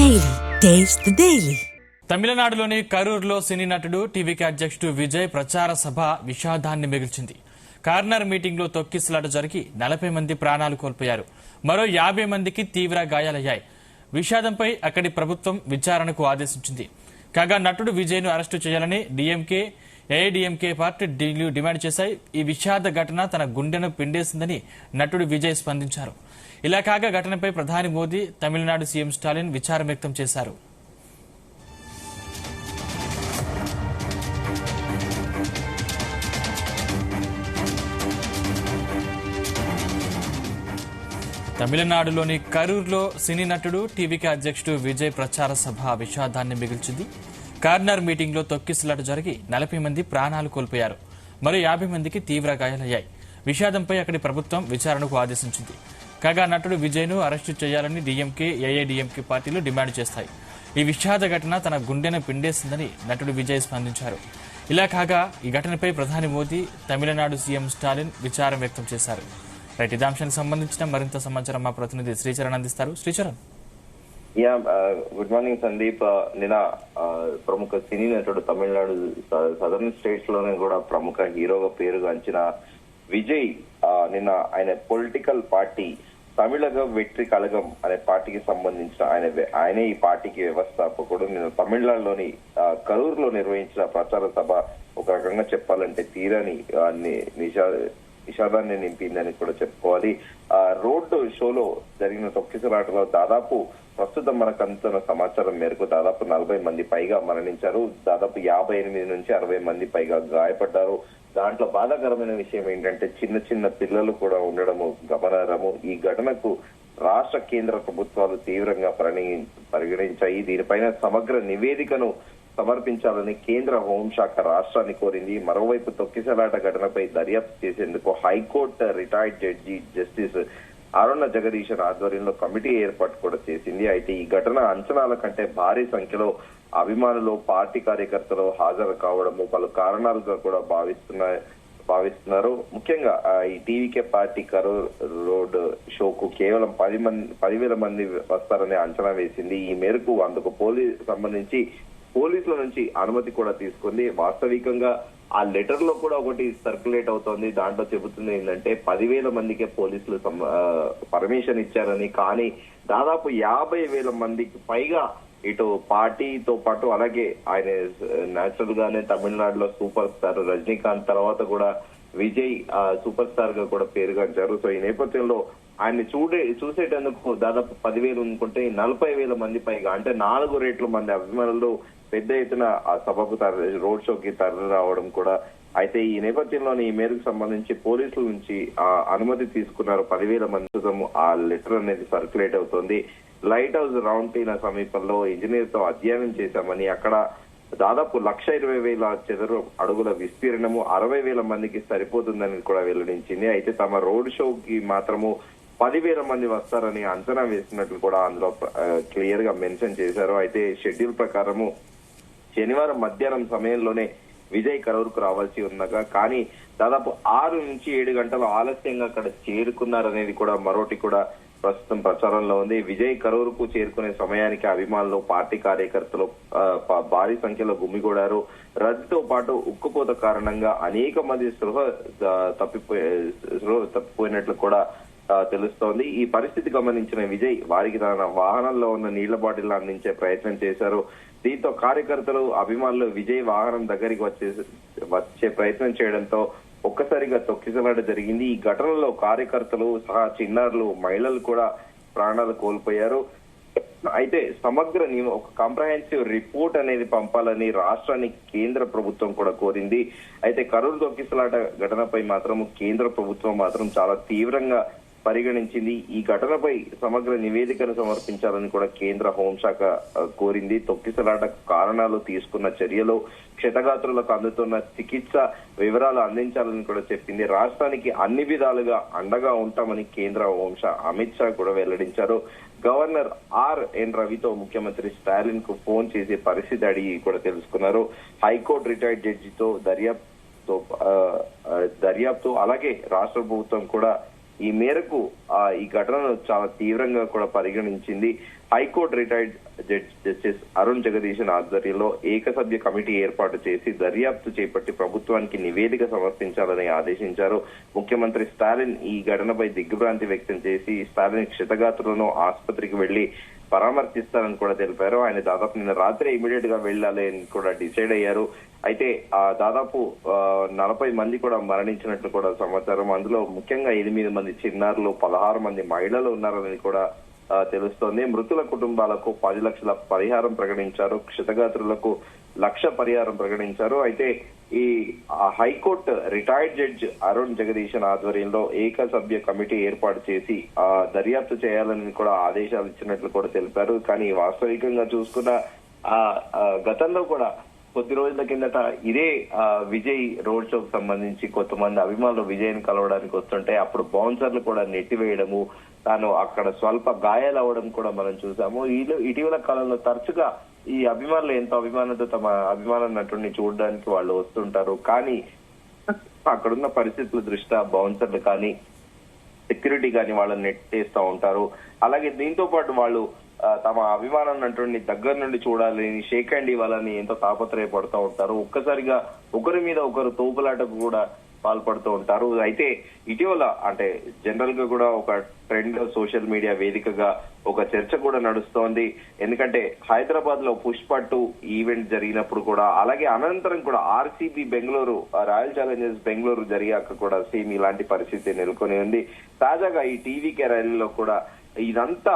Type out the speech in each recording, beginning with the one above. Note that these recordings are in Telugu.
Daily. Taste the Daily. తమిళనాడులోని కరూర్లో సినీ నటుడు టీవీకే అధ్యక్షుడు విజయ్ ప్రచార సభ విషాదాన్ని మిగిల్చింది. కార్నర్ మీటింగ్లో తొక్కిసలాట జరిగి 40 మంది ప్రాణాలు కోల్పోయారు. మరో 50 మందికి తీవ్ర గాయాలయ్యాయి. విషాదంపై అక్కడి ప్రభుత్వం విచారణకు ఆదేశించింది. కాగా నటుడు విజయ్ను అరెస్టు చేయాలని డీఎంకే, ఏఐడీఎంకే పార్టీలు డిమాండ్ చేశాయి. ఈ విషాద ఘటన తన గుండెను పిండేసిందని నటుడు విజయ్ స్పందించారు. ఇలా కాగా ఘటనపై ప్రధాని మోదీ, తమిళనాడు సీఎం స్టాలిన్ విచారం వ్యక్తం చేశారు. తమిళనాడులోని కరూర్లో సినీ నటుడు టీవీకే అధ్యక్షుడు విజయ్ ప్రచార సభ విషాదాన్ని మిగిల్చింది. కార్నర్ మీటింగ్లో తొక్కిసలాట జరిగి 40 మంది ప్రాణాలు కోల్పోయారు. మరో 50 మందికి తీవ్ర గాయాలయ్యాయి. విషాదంపై అక్కడి ప్రభుత్వం విచారణకు ఆదేశించింది. కాగా నటుడు విజయ్ను అరెస్టు చేయాలని డీఎంకే, ఏఐడీఎంకే పార్టీలు డిమాండ్ చేస్తాయి. ఈ విషాద ఘటన తన గుండెను పిండేసిందని నటుడు విజయ్ స్పందించారు. ఇలా కాగా ఈ ఘటనపై ప్రధాని మోదీ, తమిళనాడు సీఎం స్టాలిన్ విచారం వ్యక్తం చేశారు. ఇదే అంశానికి సంబంధించిన మరింత సమాచారం మా ప్రతినిధి శ్రీచరణ్ అందిస్తారు. శ్రీచరణ్. Good morning Sandeep. నిన్న ప్రముఖ సినీ నటుడు తమిళనాడు సదర్న్ స్టేట్స్ లోనే కూడా ప్రముఖ హీరోగా పేరుగాంచిన విజయ్ నిన్న ఆయన పొలిటికల్ పార్టీ తమిళగ వెట్రి కళగం అనే పార్టీకి సంబంధించిన ఆయనే ఈ పార్టీకి వ్యవస్థాపకుడు. నిన్న తమిళనాడులోని కరూరులో నిర్వహించిన ప్రచార సభ ఒక రకంగా చెప్పాలంటే తీరని విషాదాన్ని నింపిందని కూడా చెప్పుకోవాలి. రోడ్డు షోలో జరిగిన తొక్కిసలాటలో దాదాపు ప్రస్తుతం మనకు అందుతున్న సమాచారం మేరకు దాదాపు 40 మంది పైగా మరణించారు. దాదాపు 58 నుంచి 60 మంది పైగా గాయపడ్డారు. దాంట్లో బాధాకరమైన విషయం ఏంటంటే చిన్న చిన్న పిల్లలు కూడా ఉండడము గమనార్హము. ఈ ఘటనకు రాష్ట్ర కేంద్ర ప్రభుత్వాలు తీవ్రంగా పరిగణించాయి. దీనిపైన సమగ్ర నివేదికను సమర్పించాలని కేంద్ర హోంశాఖ రాష్ట్రాన్ని కోరింది. మరోవైపు తొక్కిసలాట ఘటనపై దర్యాప్తు చేసేందుకు హైకోర్టు రిటైర్డ్ జడ్జి జస్టిస్ అరుణ జగదీశన్ ఆధ్వర్యంలో కమిటీ ఏర్పాటు కూడా చేసింది. అయితే ఈ ఘటన అంచనాల కంటే భారీ సంఖ్యలో అభిమానులు, పార్టీ కార్యకర్తలు హాజరు కావడము పలు కారణాలుగా కూడా భావిస్తున్నారు. ముఖ్యంగా ఈ టీవీకే పార్టీ కరూర్ రోడ్ షోకు కేవలం 10,000 మంది వస్తారని అంచనా వేసింది. ఈ మేరకు అందుకు పోలీసుల నుంచి అనుమతి కూడా తీసుకుంది. వాస్తవికంగా ఆ లెటర్ లో కూడా ఒకటి సర్క్యులేట్ అవుతోంది. దాంట్లో చెబుతుంది ఏంటంటే 10,000 మందికే పోలీసులు పర్మిషన్ ఇచ్చారని. కానీ దాదాపు 50,000 మందికి పైగా ఇటు పార్టీతో పాటు అలాగే ఆయన నేచురల్ గానే తమిళనాడులో సూపర్ స్టార్ రజనీకాంత్ తర్వాత కూడా విజయ్ సూపర్ స్టార్ గా కూడా పేరుగాంచారు. సో ఈ నేపథ్యంలో ఆయన్ని చూసేటందుకు దాదాపు 10,000 అనుకుంటే 40,000 మంది పైగా అంటే 4 రెట్లు మంది అభిమానులు పెద్ద ఎత్తున ఆ సభకు రోడ్ షోకి తరలి రావడం కూడా. అయితే ఈ నేపథ్యంలోనే ఈ మేరకు సంబంధించి పోలీసుల నుంచి అనుమతి తీసుకున్నారు. 10,000 మంది ఆ లెటర్ అనేది సర్క్యులేట్ అవుతోంది. లైట్ హౌస్ రౌండ్ టీన సమీపంలో ఇంజనీర్ తో అధ్యయనం చేశామని, అక్కడ దాదాపు 1,20,000 చదరపు అడుగుల విస్తీర్ణము 60,000 మందికి సరిపోతుందని కూడా వెల్లడించింది. అయితే తమ రోడ్ షోకి మాత్రము 10,000 మంది వస్తారని అంచనా వేసినట్లు కూడా అందులో క్లియర్ గా మెన్షన్ చేశారు. అయితే షెడ్యూల్ ప్రకారము శనివారం మధ్యాహ్నం సమయంలోనే విజయ్ కరూరుకు రావాల్సి ఉన్నగా కానీ దాదాపు 6 నుంచి 7 గంటలు ఆలస్యంగా అక్కడ చేరుకున్నారనేది కూడా మరోటి కూడా ప్రస్తుతం ప్రచారంలో ఉంది. విజయ్ కరూరుకు చేరుకునే సమయానికి అభిమానులు, పార్టీ కార్యకర్తలు భారీ సంఖ్యలో గుమిగూడారు. రద్దీతో పాటు ఉక్కుపోత కారణంగా అనేక మంది స్పృహ తప్పిపోయినట్లు కూడా తెలుస్తోంది. ఈ పరిస్థితి గమనించిన విజయ్ వారికి తన వాహనంలో ఉన్న నీళ్ల బాటిల్ అందించే ప్రయత్నం చేశారు. దీంతో కార్యకర్తలు, అభిమానులు విజయ్ వాహనం దగ్గరికి వచ్చే ప్రయత్నం చేయడంతో ఒక్కసారిగా తొక్కిసలాట జరిగింది. ఈ ఘటనలో కార్యకర్తలు సహా చిన్నారులు, మహిళలు కూడా ప్రాణాలు కోల్పోయారు. అయితే సమగ్ర ఒక కాంప్రహెన్సివ్ రిపోర్ట్ అనేది పంపాలని రాష్ట్రానికి కేంద్ర ప్రభుత్వం కూడా కోరింది. అయితే కరూరు తొక్కిసలాట ఘటనపై మాత్రం కేంద్ర ప్రభుత్వం మాత్రం చాలా తీవ్రంగా పరిగణించింది. ఈ ఘటనపై సమగ్ర నివేదికను సమర్పించాలని కూడా కేంద్ర హోంశాఖ కోరింది. తొక్కిసలాట కారణాలు, తీసుకున్న చర్యలు, క్షతగాత్రులకు అందుతున్న చికిత్స వివరాలు అందించాలని కూడా చెప్పింది. రాష్ట్రానికి అన్ని విధాలుగా అండగా ఉంటామని కేంద్ర హోంశాఖ అమిత్ షా కూడా వెల్లడించారు. గవర్నర్ ఆర్ఎన్ రవితో ముఖ్యమంత్రి స్టాలిన్ కు ఫోన్ చేసి పరిస్థితి అడిగి కూడా తెలుసుకున్నారు. హైకోర్టు రిటైర్డ్ జడ్జితో దర్యాప్తు అలాగే రాష్ట్ర ప్రభుత్వం కూడా ఈ మేరకు ఈ ఘటనను చాలా తీవ్రంగా కూడా పరిగణించింది. High court retired justice Arun Jagadeesan ఆధ్వర్యంలో ఏకసభ్య కమిటీ ఏర్పాటు చేసి దర్యాప్తు చేపట్టి ప్రభుత్వానికి నివేదిక సమర్పించాలని ఆదేశించారు. ముఖ్యమంత్రి స్టాలిన్ ఈ ఘటనపై దిగ్భ్రాంతి వ్యక్తం చేసి స్టాలిన్ క్షతగాత్రులను ఆసుపత్రికి వెళ్లి పరామర్శిస్తారని కూడా తెలిపారు. ఆయన దాదాపు నిన్న రాత్రి ఇమీడియట్ గా వెళ్లాలి అని కూడా డిసైడ్ అయ్యారు. అయితే దాదాపు 40 మంది కూడా మరణించినట్లు కూడా సమాచారం. అందులో ముఖ్యంగా 8 మంది చిన్నారులు, 16 మంది మహిళలు ఉన్నారని కూడా తెలుస్తోంది. మృతుల కుటుంబాలకు 10 లక్షల పరిహారం ప్రకటించారు. క్షతగాత్రులకు 1 లక్ష పరిహారం ప్రకటించారు. అయితే ఈ high court retired judge Arun Jagadeesan ఆధ్వర్యంలో ఏకసభ్య కమిటీ ఏర్పాటు చేసి దర్యాప్తు చేయాలని కూడా ఆదేశాలు ఇచ్చినట్లు కూడా తెలిపారు. కానీ వాస్తవికంగా చూసుకున్న గతంలో కూడా కొద్ది రోజుల కిందట ఇదే విజయ్ రోడ్ షోకు సంబంధించి కొంతమంది అభిమానులు విజయ్ని కలవడానికి వస్తుంటే అప్పుడు బౌన్సర్లు కూడా నెట్టివేయడము, తాను అక్కడ స్వల్ప గాయాలు అవ్వడం కూడా మనం చూసాము. ఇటీవల కాలంలో తరచుగా ఈ అభిమానులు ఎంతో అభిమానంతో తమ అభిమాన నటుడిని చూడడానికి వాళ్ళు వస్తుంటారు. కానీ అక్కడున్న పరిస్థితుల దృష్ట్యా బౌన్సర్లు కానీ సెక్యూరిటీ కానీ వాళ్ళని నెట్టేస్తూ ఉంటారు. అలాగే దీంతో పాటు వాళ్ళు తమ అభిమానం నటుడిని దగ్గర నుండి చూడాలని, షేక్ హ్యాండ్ ఇవ్వాలని ఎంతో తాపత్రయపడుతూ ఉంటారు. ఒక్కసారిగా ఒకరి మీద ఒకరు తోపులాటకు కూడా పాల్పడుతూ ఉంటారు. అయితే ఇటీవల అంటే జనరల్ గా కూడా ఒక ట్రెండ్ సోషల్ మీడియా వేదికగా ఒక చర్చ కూడా నడుస్తోంది. ఎందుకంటే హైదరాబాద్ లో పుష్ప 2 ఈవెంట్ జరిగినప్పుడు కూడా, అలాగే అనంతరం కూడా RCB Bengaluru royal Challengers Bengaluru జరిగాక కూడా సేమ్ ఇలాంటి పరిస్థితి నెలకొని ఉంది. తాజాగా ఈ టీవీకే ర్యాలీలో కూడా ఇదంతా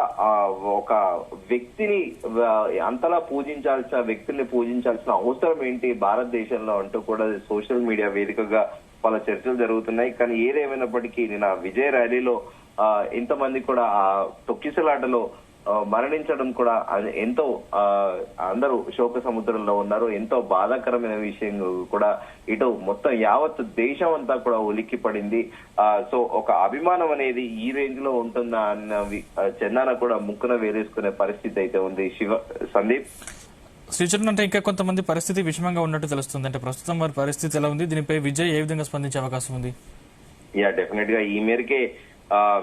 ఒక వ్యక్తిని అంతలా పూజించాల్సిన వ్యక్తిని పూజించాల్సిన అవసరం ఏంటి భారతదేశంలో అంటూ కూడా సోషల్ మీడియా వేదికగా పలు చర్చలు జరుగుతున్నాయి. కానీ ఏదేమైనప్పటికీ నిన్న విజయ్ ర్యాలీలో ఇంతమంది కూడా ఆ తొక్కిసలాటలో మరణించడం కూడా ఎంతో అందరూ శోక సముద్రంలో ఉన్నారు. ఎంతో బాధాకరమైన విషయం కూడా ఇటు మొత్తం యావత్ దేశం అంతా కూడా ఉలిక్కి పడింది. సో ఒక అభిమానం అనేది ఈ రేంజ్ లో ఉంటుందా అన్న చెన్నాన కూడా ముక్కున వేలేసుకునే పరిస్థితి అయితే ఉంది. సందీప్, శ్రీచరణ్, అంటే ఇంకా కొంతమంది పరిస్థితి విషమంగా ఉన్నట్టు తెలుస్తుంది. అంటే ప్రస్తుతం వారి పరిస్థితి ఎలా ఉంది? దీనిపై విజయ్ ఏ విధంగా స్పందించే అవకాశం ఉంది? డెఫినెట్ గా ఈ మేరకే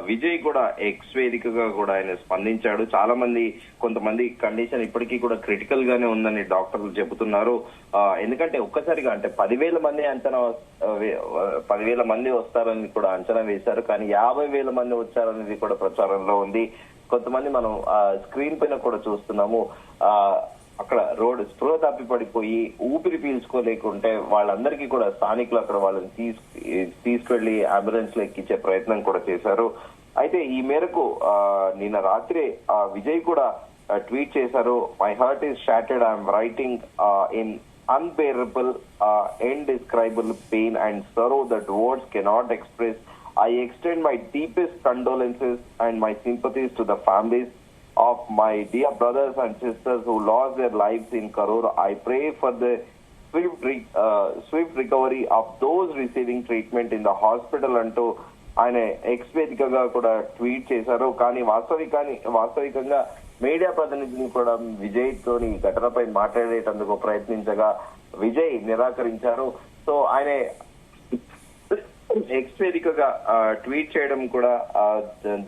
విజయ్ కూడా ఎక్స్ వేదికగా కూడా ఆయన స్పందించాడు. చాలా మంది కొంతమంది కండిషన్ ఇప్పటికీ కూడా క్రిటికల్ గానే ఉందని డాక్టర్లు చెబుతున్నారు. ఎందుకంటే ఒక్కసారిగా అంటే 10,000 మంది 10,000 మంది వస్తారని కూడా అంచనా వేశారు. కానీ 50,000 మంది వచ్చారనేది కూడా ప్రచారంలో ఉంది. కొంతమంది మనం స్క్రీన్ పైన కూడా చూస్తున్నాము. అక్కడ రోడ్ స్పృహ తప్పి పడిపోయి ఊపిరి పీల్చుకోలేకుంటే వాళ్ళందరికీ కూడా స్థానికులు అక్కడ వాళ్ళని తీసుకెళ్లి అంబులెన్స్ లో ఎక్కించే ప్రయత్నం కూడా చేశారు. అయితే ఈ మేరకు నిన్న రాత్రి విజయ్ కూడా ట్వీట్ చేశారు. My heart is shattered, I'm writing in unbearable indescribable pain and sorrow that words cannot express. I extend my deepest condolences and my sympathies to the families of my dear brothers and sisters who lost their lives in Karur. I pray for the swift recovery of those receiving treatment in the hospital అంటూ ఆయన ఎక్స్ వేదికగా కూడా ట్వీట్ చేశారు. కానీ వాస్తవికంగా మీడియా ప్రతినిధిని కూడా విజయ్ తోని ఘటనపై మాట్లాడేటందుకు ప్రయత్నించగా విజయ్ నిరాకరించారు. సో ఆయన ఎక్స్ వేదికగా ట్వీట్ చేయడం కూడా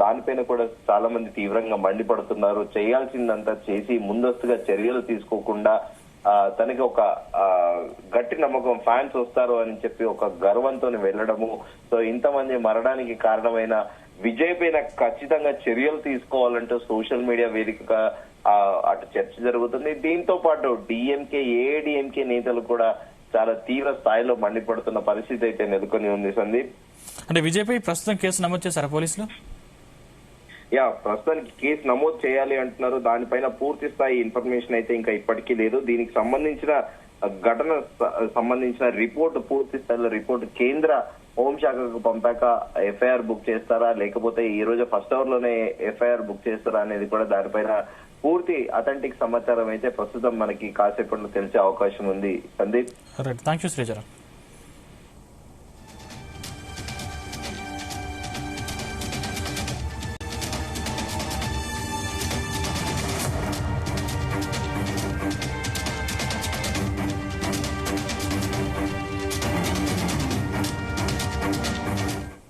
దానిపైన కూడా చాలా మంది తీవ్రంగా మండిపడుతున్నారు. చేయాల్సిందంతా చేసి ముందస్తుగా చర్యలు తీసుకోకుండా తనకి ఒక గట్టి నమ్మకం ఫ్యాన్స్ వస్తారు అని చెప్పి ఒక గర్వంతో వెళ్ళడము. సో ఇంతమంది మరణానికి కారణమైన విజయ్ పైన ఖచ్చితంగా చర్యలు తీసుకోవాలంటూ సోషల్ మీడియా వేదికగా అటు చర్చ జరుగుతుంది. దీంతో పాటు ఏఐడిఎంకే నేతలు కూడా చాలా తీవ్ర స్థాయిలో మండిపడుతున్న పరిస్థితి అయితే నెలకొని ఉంది. సందీప్, అంటే విజయ్ పై ప్రస్తుతం కేసు నమోదు చేశారా పోలీసులు? ప్రస్తుతానికి కేసు నమోదు చేయాలి అంటున్నారు. దానిపైన పూర్తి స్థాయి ఇన్ఫర్మేషన్ అయితే ఇంకా ఇప్పటికీ లేదు. దీనికి సంబంధించిన ఘటన సంబంధించిన రిపోర్ట్, పూర్తి స్థాయిలో రిపోర్ట్ కేంద్ర హోంశాఖకు పంపాక ఎఫ్ఐఆర్ బుక్ చేస్తారా, లేకపోతే ఈ రోజు ఫస్ట్ అవర్ లోనే ఎఫ్ఐఆర్ బుక్ చేస్తారా అనేది కూడా దానిపైన పూర్తి అథెంటిక్ సమాచారం అయితే ప్రస్తుతం మనకి కాసేపట్లో తెలిసే అవకాశం ఉంది. Sandeep, thank you Sricharan.